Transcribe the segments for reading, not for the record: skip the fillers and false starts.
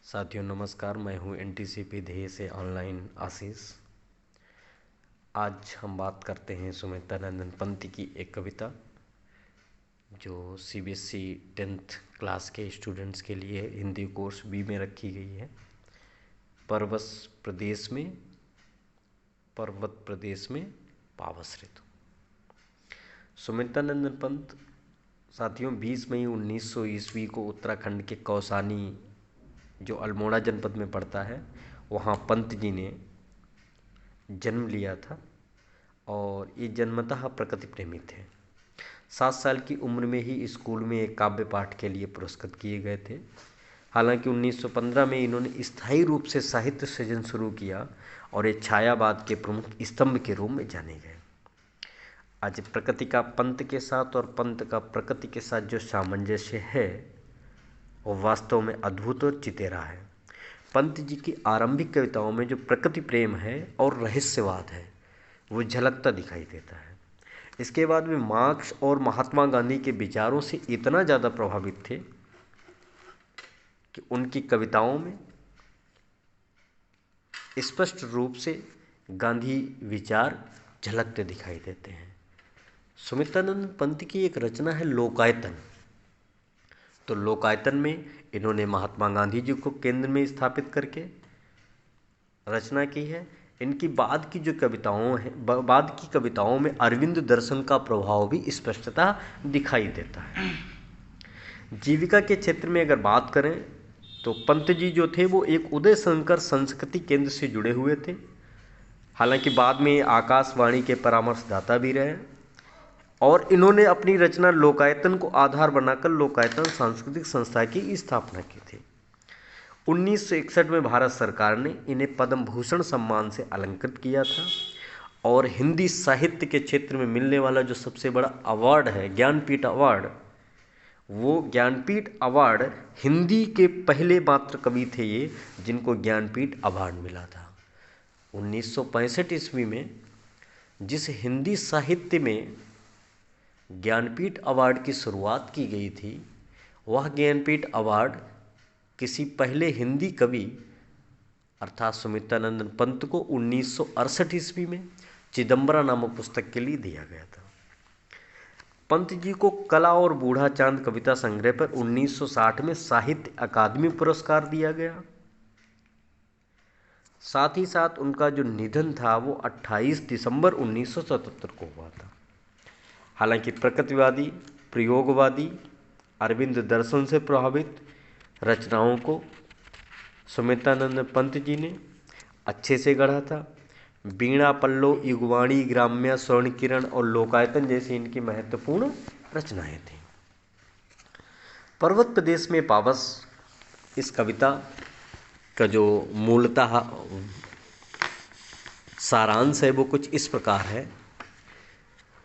साथियों नमस्कार, मैं हूं एनटीसीपी ध्येय से ऑनलाइन आशीष। आज हम बात करते हैं सुमित्रानंदन पंत की एक कविता जो सीबीएसई 10th क्लास के स्टूडेंट्स के लिए हिंदी कोर्स बी में रखी गई है। पर्वत प्रदेश में पावस ऋतु। सुमित्रानंदन पंत साथियों 20 मई 1900 ईस्वी को उत्तराखंड के कौसानी जो अल्मोड़ा जनपद में पड़ता है वहाँ पंत जी ने जन्म लिया था और ये जन्मतः प्रकृति प्रेमी थे। 7 साल की उम्र में ही स्कूल में एक काव्य पाठ के लिए पुरस्कृत किए गए थे। हालांकि 1915 में इन्होंने स्थायी रूप से साहित्य सृजन शुरू किया और एक छायावाद के प्रमुख स्तंभ के रूप में जाने गए। आज प्रकृति का पंत के साथ और पंत का प्रकृति के साथ जो सामंजस्य है वो वास्तव में अद्भुत और चितेरा है। पंत जी की आरंभिक कविताओं में जो प्रकृति प्रेम है और रहस्यवाद है वो झलकता दिखाई देता है। इसके बाद वे मार्क्स और महात्मा गांधी के विचारों से इतना ज़्यादा प्रभावित थे कि उनकी कविताओं में स्पष्ट रूप से गांधी विचार झलकते दिखाई देते हैं। सुमित्रानंद पंत की एक रचना है लोकायतन। तो लोकायतन में इन्होंने महात्मा गांधी जी को केंद्र में स्थापित करके रचना की है। इनकी बाद की कविताओं में अरविंद दर्शन का प्रभाव भी स्पष्टता दिखाई देता है। जीविका के क्षेत्र में अगर बात करें तो पंत जी जो थे वो एक उदय शंकर संस्कृति केंद्र से जुड़े हुए थे। हालांकि बाद में आकाशवाणी के परामर्शदाता भी रहे और इन्होंने अपनी रचना लोकायतन को आधार बनाकर लोकायतन सांस्कृतिक संस्था की स्थापना की थी। 1961 में भारत सरकार ने इन्हें पद्म भूषण सम्मान से अलंकृत किया था और हिंदी साहित्य के क्षेत्र में मिलने वाला जो सबसे बड़ा अवार्ड है ज्ञानपीठ अवार्ड, वो ज्ञानपीठ अवार्ड हिंदी के पहले मात्र कवि थे ये जिनको ज्ञानपीठ अवार्ड मिला था। 1965 ईस्वी में जिस हिंदी साहित्य में ज्ञानपीठ अवार्ड की शुरुआत की गई थी वह ज्ञानपीठ अवार्ड किसी पहले हिंदी कवि अर्थात सुमित्रानंदन पंत को 1968 ईस्वी में चिदंबरा नामक पुस्तक के लिए दिया गया था। पंत जी को कला और बूढ़ा चांद कविता संग्रह पर 1960 में साहित्य अकादमी पुरस्कार दिया गया। साथ ही साथ उनका जो निधन था वो 28 दिसंबर 1977 को हुआ था। हालांकि प्रकृतिवादी, प्रयोगवादी, अरविंद दर्शन से प्रभावित रचनाओं को सुमित्रानंद पंत जी ने अच्छे से गढ़ा था। वीणा पल्लव, युगवाणी, ग्राम्य, स्वर्ण किरण और लोकायतन जैसी इनकी महत्वपूर्ण रचनाएं थीं। पर्वत प्रदेश में पावस इस कविता का जो मूलतः सारांश है वो कुछ इस प्रकार है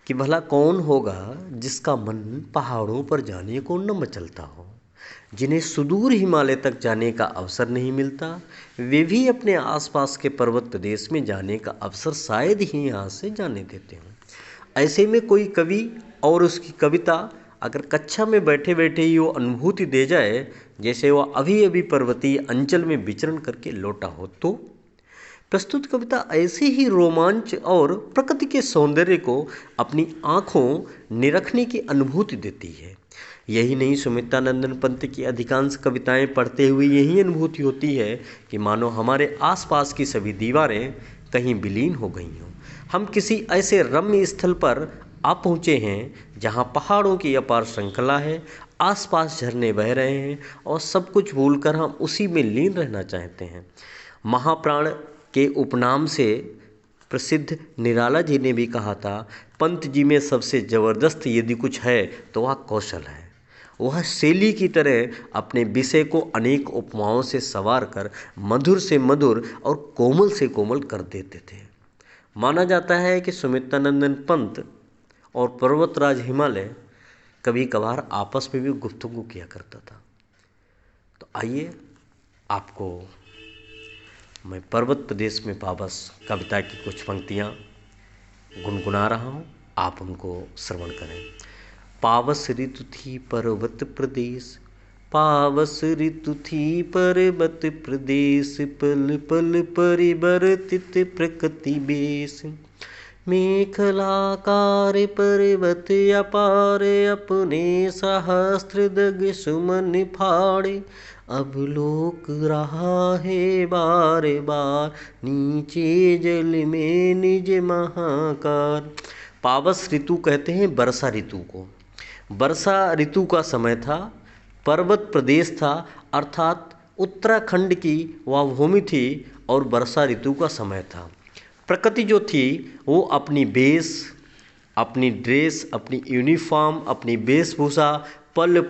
कि भला कौन होगा जिसका मन पहाड़ों पर जाने को न मचलता हो, जिन्हें सुदूर हिमालय तक जाने का अवसर नहीं मिलता, वे भी अपने आसपास के पर्वत प्रदेश में जाने का अवसर शायद ही यहाँ से जाने देते हों। ऐसे में कोई कवि और उसकी कविता अगर कक्षा में बैठे बैठे ही वो अनुभूति दे जाए जैसे वह अभी अभी पर्वतीय अंचल में विचरण करके लौटा हो, तो प्रस्तुत कविता ऐसे ही रोमांच और प्रकृति के सौंदर्य को अपनी आँखों निरखने की अनुभूति देती है। यही नहीं, सुमित्रानंदन पंत की अधिकांश कविताएं पढ़ते हुए यही अनुभूति होती है कि मानो हमारे आसपास की सभी दीवारें कहीं विलीन हो गई हों। हम किसी ऐसे रम्य स्थल पर आ पहुँचे हैं जहाँ पहाड़ों की अपार श्रृंखला है, आसपास झरने बह रहे हैं और सब कुछ भूलकर हम उसी में लीन रहना चाहते हैं। महाप्राण के उपनाम से प्रसिद्ध निराला जी ने भी कहा था, पंत जी में सबसे ज़बरदस्त यदि कुछ है तो वह कौशल है। वह शैली की तरह अपने विषय को अनेक उपमाओं से संवार कर मधुर से मधुर और कोमल से कोमल कर देते थे। माना जाता है कि सुमित्रानंदन पंत और पर्वतराज हिमालय कभी कभार आपस में भी गुफ्तगू किया करता था। तो आइए आपको मैं पर्वत प्रदेश में पावस कविता की कुछ पंक्तियाँ गुनगुना रहा हूँ, आप उनको श्रवण करें। पावस ऋतु थी पर्वत प्रदेश, पावस ऋतु थी पर्वत प्रदेश, पल पल परिवर्तित प्रकृति बेश। मेखलाकार पर्वत अपार, अपने सहस्त्र दग सुमन फाड़े। अब लोक रहा है बार बार, नीचे जल में निज महाकार। पावस ऋतु कहते हैं वर्षा ऋतु को। वर्षा ऋतु का समय था, पर्वत प्रदेश था, अर्थात उत्तराखंड की वह भूमि थी और वर्षा ऋतु का समय था। प्रकृति जो थी वो अपनी वेश, अपनी ड्रेस, अपनी यूनिफॉर्म, अपनी वेशभूषा पल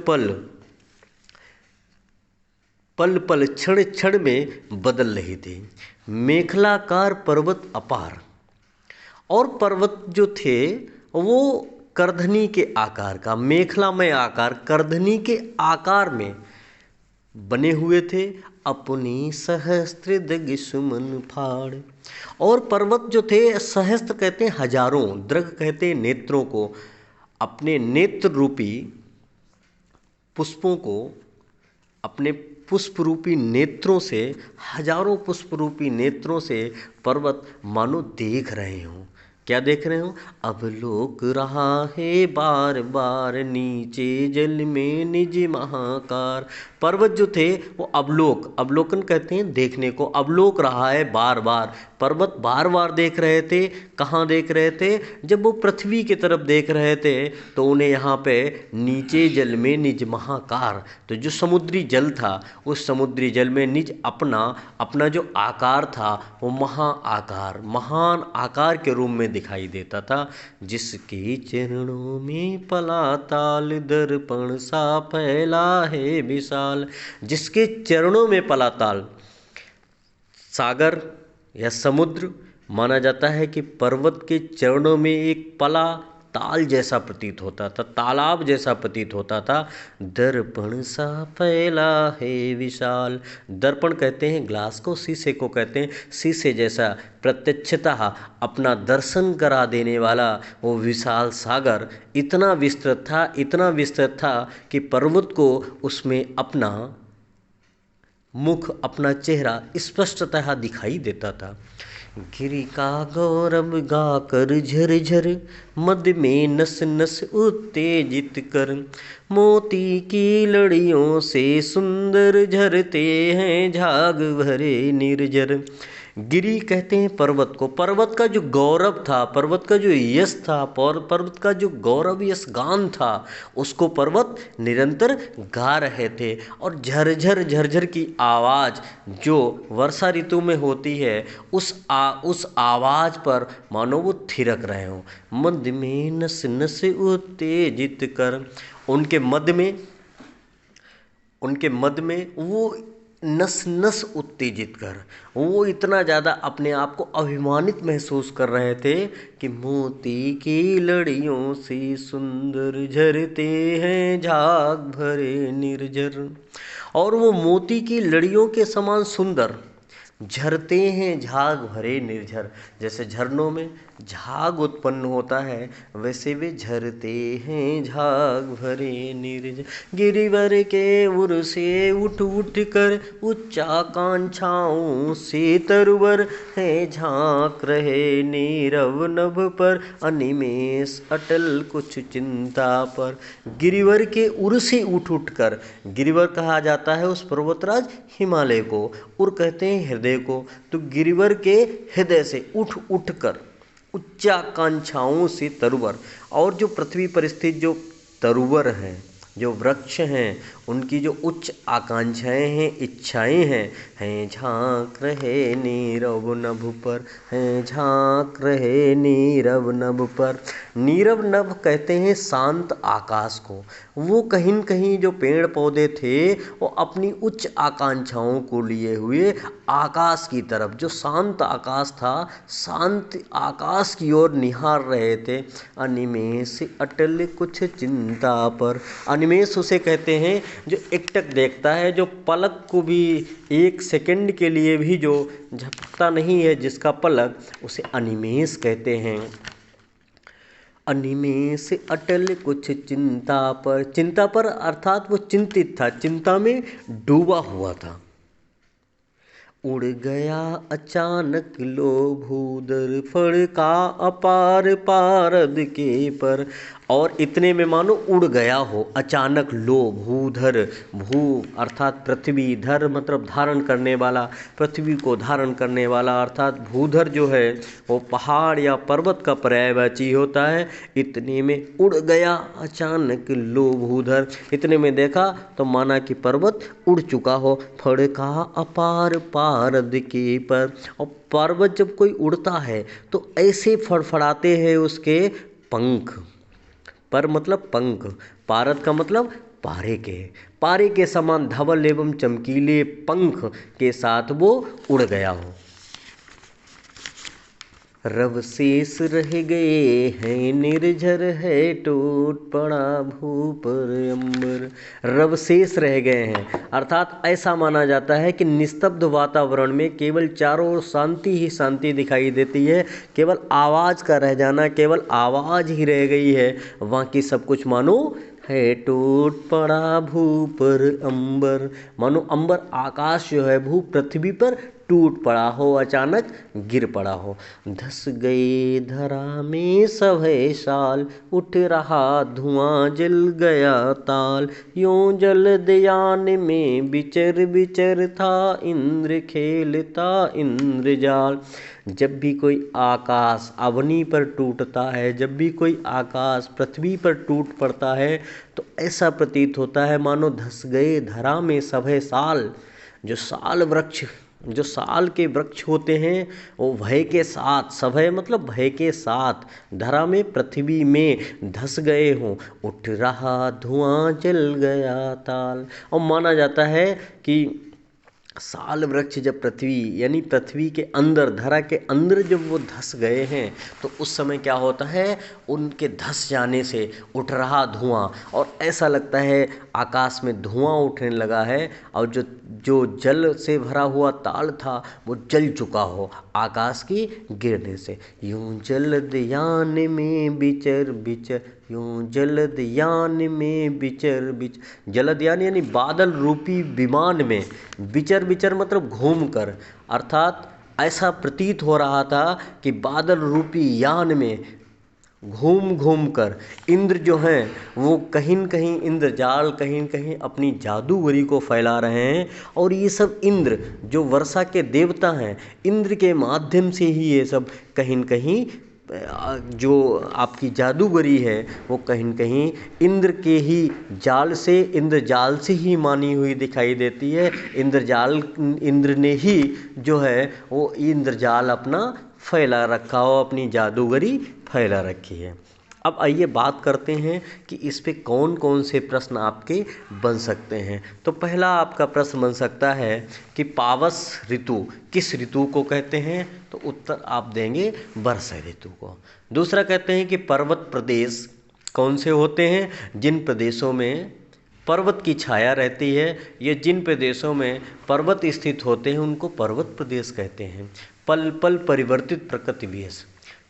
पल क्षण क्षण में बदल रही थी। मेखलाकार पर्वत अपार, और पर्वत जो थे वो करधनी के आकार का, मेखलामय आकार, करधनी के आकार में बने हुए थे। अपनी सहस्त्र दग सुमन फाड़, और पर्वत जो थे, सहस्त्र कहते हैं हजारों, दृग कहते हैं नेत्रों को, अपने नेत्र रूपी पुष्पों को, अपने पुष्प रूपी नेत्रों से, हजारों पुष्प रूपी नेत्रों से पर्वत मानो देख रहे हों। क्या देख रहे हो? अब लोक रहा है बार बार, नीचे जल में निज महाकार। पर्वत जो थे वो अवलोक, अवलोकन कहते हैं देखने को, अवलोक रहा है बार बार। पर्वत बार बार देख रहे थे। कहाँ देख रहे थे? जब वो पृथ्वी की तरफ देख रहे थे तो उन्हें यहाँ पे नीचे जल में निज महाकार, तो जो समुद्री जल था उस समुद्री जल में निज अपना जो आकार था वो महाआकार, महान आकार के रूप में दिखाई देता था। जिसके चरणों में पलाताल, दर्पण सा फैला है विशाल। जिसके चरणों में पलाताल, सागर या समुद्र, माना जाता है कि पर्वत के चरणों में एक पला ताल जैसा प्रतीत होता था, तालाब जैसा प्रतीत होता था। दर्पण सा फैला है विशाल, दर्पण कहते हैं ग्लास को, शीशे को कहते हैं, शीशे जैसा प्रत्यक्षतः अपना दर्शन करा देने वाला वो विशाल सागर इतना विस्तृत था, इतना विस्तृत था कि पर्वत को उसमें अपना मुख, अपना चेहरा स्पष्टतः दिखाई देता था। गिरि का गौरव गाकर झरझर, मद में नस नस उत्तेजित कर। मोती की लड़ियों से सुंदर झरते हैं झाग भरे निर्जर। गिरि कहते हैं पर्वत को, पर्वत का जो गौरव था, पर्वत का जो यश था, पर्वत का जो गौरव यश गान था, उसको पर्वत निरंतर गा रहे थे। और झरझर झरझर की आवाज़ जो वर्षा ऋतु में होती है, उस आवाज़ पर मानो वो थिरक रहे हों। मद में नस नस उत्तेजित कर, उनके मद में वो नस नस उत्तेजित कर, वो इतना ज़्यादा अपने आप को अभिमानित महसूस कर रहे थे कि मोती की लड़ियों से सुंदर झरते हैं झाग भरे निर्जर। और वो मोती की लड़ियों के समान सुंदर झरते हैं झाग भरे निर्झर। जैसे झरनों में झाग उत्पन्न होता है, वैसे वे झरते हैं झाग भरे निर्झर। गिरिवर के उर से उठ उठ कर, उच्चाकांक्षाओं से तरुवर है झांक रहे नीरव नभ पर, अनिमेष अटल कुछ चिंता पर। गिरिवर के उर से उठ उठ कर, गिरिवर कहा जाता है उस पर्वतराज हिमालय को, उर कहते हैं हृदय को, तो गिरिवर के हृदय से उठ उठ कर, उच्चाकांक्षाओं से तरुवर। और जो पृथ्वी पर स्थित जो तरुवर हैं, जो वृक्ष हैं, उनकी जो उच्च आकांक्षाएं हैं, इच्छाएं हैं झांक रहे नीरव नभ पर, हैं झांक रहे नीरव नभ पर। नीरव नभ कहते हैं शांत आकाश को। वो कहीं न कहीं जो पेड़ पौधे थे वो अपनी उच्च आकांक्षाओं को लिए हुए आकाश की तरफ, जो शांत आकाश था, शांत आकाश की ओर निहार रहे थे। अनिमेष अटल कुछ चिंता पर, अनिमेष उसे कहते हैं जो एकटक देखता है, जो पलक को भी एक सेकंड के लिए भी जो झपकता नहीं है, जिसका पलक, उसे अनिमेष कहते हैं। अनिमेष अटल कुछ चिंता पर अर्थात वो चिंतित था, चिंता में डूबा हुआ था। उड़ गया अचानक लो भूधर, फड़का अपार पारद के पर। और इतने में मानो उड़ गया हो, अचानक लो भूधर, भू अर्थात पृथ्वी, धर मतलब धारण करने वाला, पृथ्वी को धारण करने वाला, अर्थात भूधर जो है वो पहाड़ या पर्वत का पर्यायवाची होता है। इतने में उड़ गया अचानक लो भूधर, इतने में देखा तो माना कि पर्वत उड़ चुका हो। फड़का अपार पारद के पर, और पर्वत जब कोई उड़ता है तो ऐसे फड़फड़ाते हैं उसके पंख। पर मतलब पंख, पारद का मतलब पारे के समान धवल एवं चमकीले पंख के साथ वो उड़ गया हो। रव शेष रह गए हैं निर्झर है, टूट पड़ा भू पर अंबर। रव शेष रह गए हैं अर्थात ऐसा माना जाता है कि निस्तब्ध वातावरण में केवल चारों ओर शांति ही शांति दिखाई देती है, केवल आवाज़ का रह जाना, केवल आवाज़ ही रह गई है, बाकी सब कुछ मानो है टूट पड़ा भू पर अंबर। मानो अंबर आकाश जो है भू पृथ्वी पर टूट पड़ा हो, अचानक गिर पड़ा हो। धस गए धरा में सभय साल, उठ रहा धुआं जल गया ताल। यों जलदयान में विचर विचर था, इंद्र खेलता इंद्रजाल। जब भी कोई आकाश अवनी पर टूटता है, जब भी कोई आकाश पृथ्वी पर टूट पड़ता है तो ऐसा प्रतीत होता है मानो धस गए धरा में सभय साल। जो साल के वृक्ष होते हैं वो भय के साथ, सभय मतलब भय के साथ, धरा में पृथ्वी में धस गए हों। उठ रहा धुआं जल गया ताल। और माना जाता है कि साल वृक्ष जब पृथ्वी यानी पृथ्वी के अंदर, धरा के अंदर जब वो धस गए हैं तो उस समय क्या होता है, उनके धस जाने से उठ रहा धुआं, और ऐसा लगता है आकाश में धुआं उठने लगा है, और जो जल से भरा हुआ ताल था वो जल चुका हो आकाश की गिरने से। यूं जलदयान में विचर विचर, यूं जलदयान में विचर विचर। जलदयान यानी बादल रूपी विमान में, विचर विचर मतलब घूम कर, अर्थात ऐसा प्रतीत हो रहा था कि बादल रूपी यान में घूम घूम कर इंद्र जो हैं वो कहीं न कहीं इंद्रजाल, कहीं न कहीं अपनी जादूगरी को फैला रहे हैं। और ये सब इंद्र जो वर्षा के देवता हैं, इंद्र के माध्यम से ही ये सब कहीं न कहीं जो आपकी जादूगरी है वो कहीं न कहीं इंद्र के ही जाल से, इंद्रजाल से ही मानी हुई दिखाई देती है। इंद्र ने ही जो है वो इंद्रजाल अपना फैला रखा हो, अपनी जादूगरी फैला रखी है। अब आइए बात करते हैं कि इस पे कौन कौन से प्रश्न आपके बन सकते हैं। तो पहला आपका प्रश्न बन सकता है कि पावस ऋतु किस ऋतु को कहते हैं, तो उत्तर आप देंगे वर्षा ऋतु को। दूसरा कहते हैं कि पर्वत प्रदेश कौन से होते हैं, जिन प्रदेशों में पर्वत की छाया रहती है, या जिन प्रदेशों में पर्वत स्थित होते हैं उनको पर्वत प्रदेश कहते हैं। पल पल परिवर्तित प्रकृति वेश,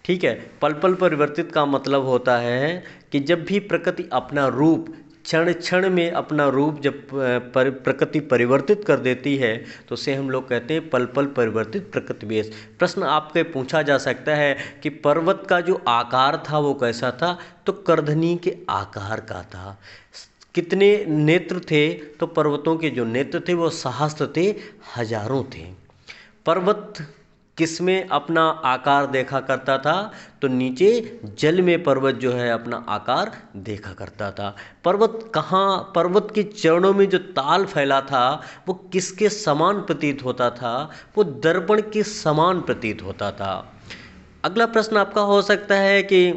ठीक है, पल पल परिवर्तित का मतलब होता है कि जब भी प्रकृति अपना रूप क्षण क्षण में अपना रूप जब प्रकृति परिवर्तित कर देती है तो उसे हम लोग कहते हैं पल पल परिवर्तित प्रकृति वेश। प्रश्न आपके पूछा जा सकता है कि पर्वत का जो आकार था वो कैसा था, तो करधनी के आकार का था। कितने नेत्र थे, तो पर्वतों के जो नेत्र थे वो सहस्त्र थे, हजारों थे। पर्वत किसमें अपना आकार देखा करता था, तो नीचे जल में पर्वत जो है अपना आकार देखा करता था। पर्वत कहाँ, पर्वत के चरणों में जो ताल फैला था वो किसके समान प्रतीत होता था, वो दर्पण के समान प्रतीत होता था। अगला प्रश्न आपका हो सकता है कि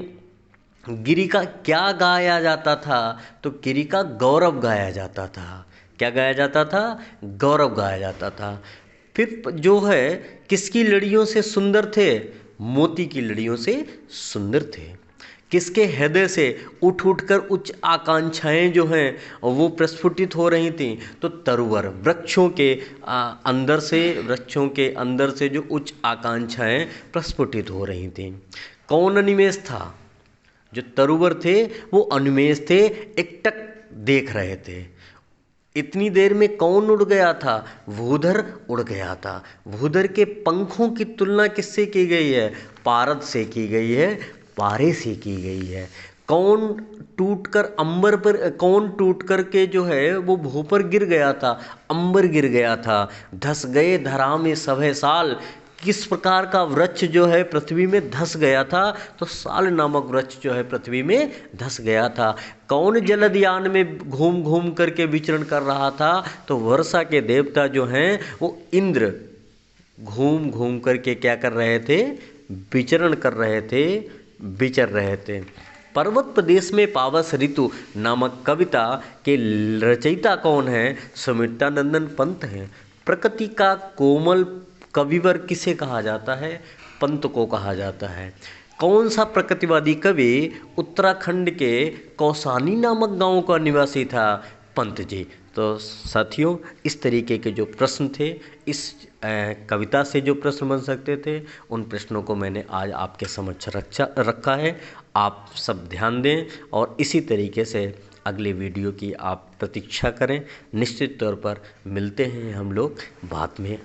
गिरि का क्या गाया जाता था, तो गिरि का गौरव गाया जाता था। क्या गाया जाता था, गौरव गाया जाता था। फिर जो है किसकी लड़ियों से सुंदर थे, मोती की लड़ियों से सुंदर थे। किसके हृदय से उठ उठ कर उच्च आकांक्षाएं जो हैं वो प्रस्फुटित हो रही थीं, तो तरुवर वृक्षों के अंदर से जो उच्च आकांक्षाएं प्रस्फुटित हो रही थीं। कौन अनिमेष था, जो तरुवर थे वो अनुमेष थे, एकटक देख रहे थे। इतनी देर में कौन उड़ गया था? भूधर उड़ गया था। भूधर के पंखों की तुलना किससे की गई है? पारद से की गई है, पारे से की गई है। कौन टूटकर अंबर पर, कौन टूट कर के जो है वो भू पर गिर गया था? अंबर गिर गया था। धस गए धरा में सभे साल, किस प्रकार का वृक्ष जो है पृथ्वी में धस गया था? तो साल नामक वृक्ष जो है पृथ्वी में धस गया था। कौन जलदयान में घूम घूम करके विचरण कर रहा था? तो वर्षा के देवता जो हैं वो इंद्र घूम घूम करके क्या कर रहे थे? विचरण कर रहे थे, विचर रहे थे। पर्वत प्रदेश में पावस ऋतु नामक कविता के रचयिता कौन है? सुमित्रानंदन पंत हैं। प्रकृति का कोमल कविवर किसे कहा जाता है? पंत को कहा जाता है। कौन सा प्रकृतिवादी कवि उत्तराखंड के कौसानी नामक गांव का निवासी था? पंत जी। तो साथियों, इस तरीके के जो प्रश्न थे, इस कविता से जो प्रश्न बन सकते थे, उन प्रश्नों को मैंने आज आपके समक्ष रखा है। आप सब ध्यान दें और इसी तरीके से अगले वीडियो की आप प्रतीक्षा करें। निश्चित तौर पर मिलते हैं हम लोग बाद में।